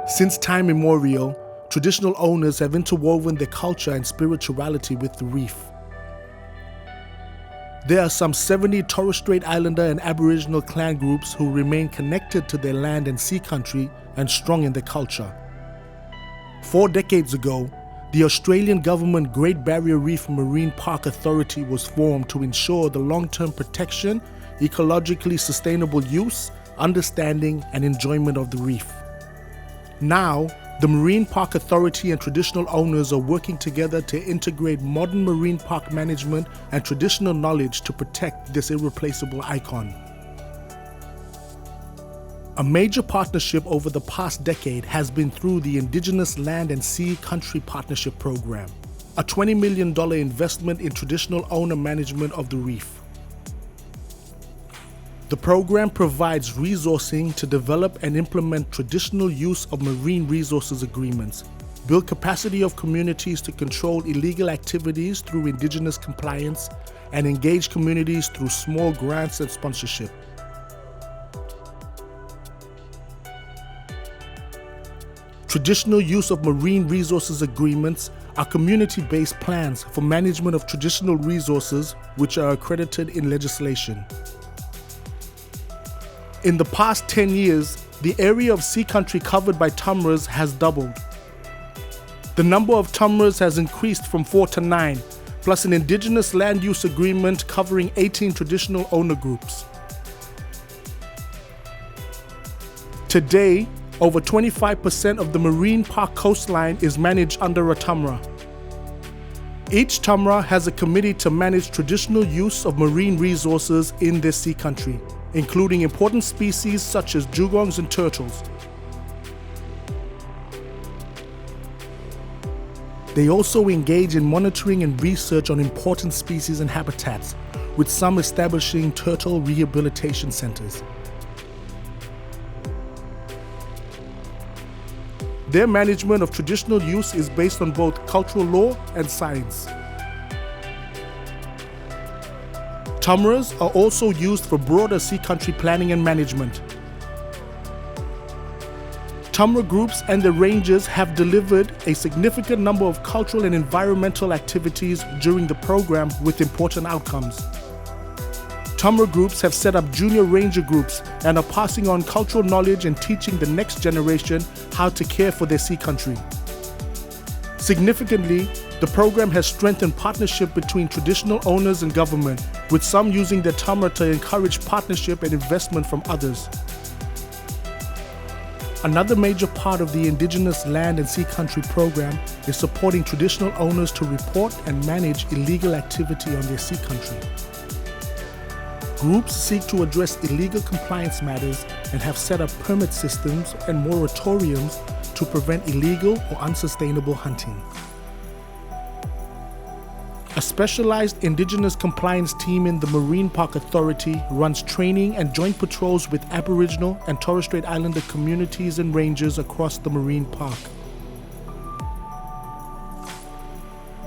Since time immemorial, traditional owners have interwoven their culture and spirituality with the reef. There are some 70 Torres Strait Islander and Aboriginal clan groups who remain connected to their land and sea country and strong in their culture. 4 decades ago, the Australian government Great Barrier Reef Marine Park Authority was formed to ensure the long-term protection, ecologically sustainable use, understanding and enjoyment of the reef. Now, the Marine Park Authority and traditional owners are working together to integrate modern marine park management and traditional knowledge to protect this irreplaceable icon. A major partnership over the past decade has been through the Indigenous Land and Sea Country Partnership Program, a $20 million investment in traditional owner management of the reef. The program provides resourcing to develop and implement traditional use of marine resources agreements, build capacity of communities to control illegal activities through Indigenous compliance, and engage communities through small grants and sponsorship. Traditional use of marine resources agreements are community-based plans for management of traditional resources which are accredited in legislation. In the past 10 years, the area of sea country covered by tumras has doubled. The number of tumras has increased from 4 to 9, plus an Indigenous land use agreement covering 18 traditional owner groups. Today, over 25% of the marine park coastline is managed under a tumra. Each tumra has a committee to manage traditional use of marine resources in this sea country, including important species such as dugongs and turtles. They also engage in monitoring and research on important species and habitats, with some establishing turtle rehabilitation centers. Their management of traditional use is based on both cultural law and science. Tumras are also used for broader sea country planning and management. Tumra groups and the rangers have delivered a significant number of cultural and environmental activities during the program with important outcomes. Tumra groups have set up junior ranger groups and are passing on cultural knowledge and teaching the next generation how to care for their sea country. Significantly, the program has strengthened partnership between traditional owners and government, with some using their tumra to encourage partnership and investment from others. Another major part of the Indigenous Land and Sea Country program is supporting traditional owners to report and manage illegal activity on their sea country. Groups seek to address illegal compliance matters and have set up permit systems and moratoriums to prevent illegal or unsustainable hunting. A specialized Indigenous compliance team in the Marine Park Authority runs training and joint patrols with Aboriginal and Torres Strait Islander communities and rangers across the marine park.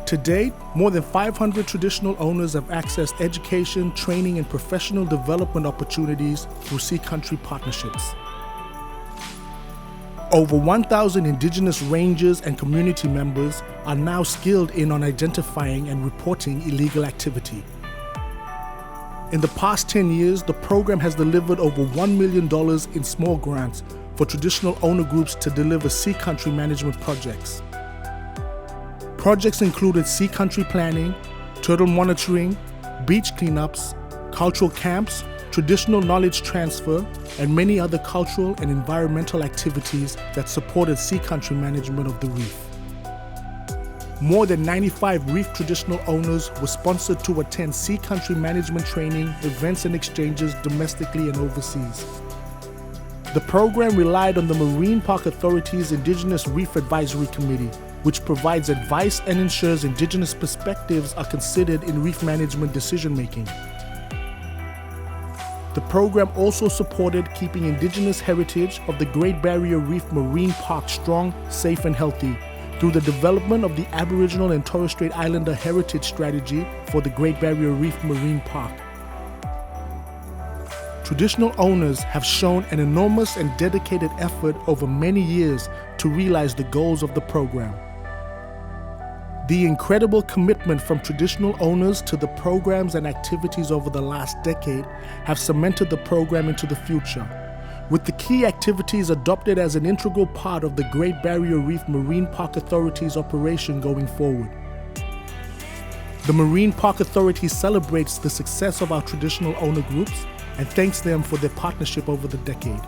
To date, more than 500 traditional owners have accessed education, training, and professional development opportunities through Sea Country partnerships. Over 1,000 Indigenous rangers and community members are now skilled in on identifying and reporting illegal activity. In the past 10 years, the program has delivered over $1 million in small grants for traditional owner groups to deliver sea country management projects. Projects included sea country planning, turtle monitoring, beach cleanups, cultural camps, traditional knowledge transfer, and many other cultural and environmental activities that supported sea country management of the reef. More than 95 reef traditional owners were sponsored to attend sea country management training, events and exchanges domestically and overseas. The program relied on the Marine Park Authority's Indigenous Reef Advisory Committee, which provides advice and ensures Indigenous perspectives are considered in reef management decision-making. The program also supported keeping Indigenous heritage of the Great Barrier Reef Marine Park strong, safe and healthy through the development of the Aboriginal and Torres Strait Islander Heritage Strategy for the Great Barrier Reef Marine Park. Traditional owners have shown an enormous and dedicated effort over many years to realize the goals of the program. The incredible commitment from traditional owners to the programs and activities over the last decade have cemented the program into the future, with the key activities adopted as an integral part of the Great Barrier Reef Marine Park Authority's operation going forward. The Marine Park Authority celebrates the success of our traditional owner groups and thanks them for their partnership over the decade.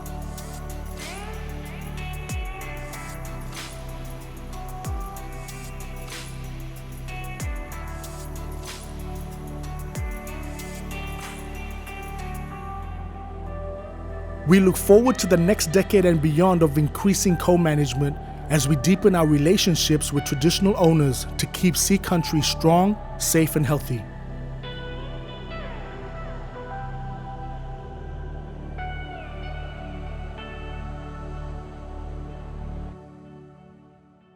We look forward to the next decade and beyond of increasing co-management as we deepen our relationships with traditional owners to keep Sea Country strong, safe, and healthy.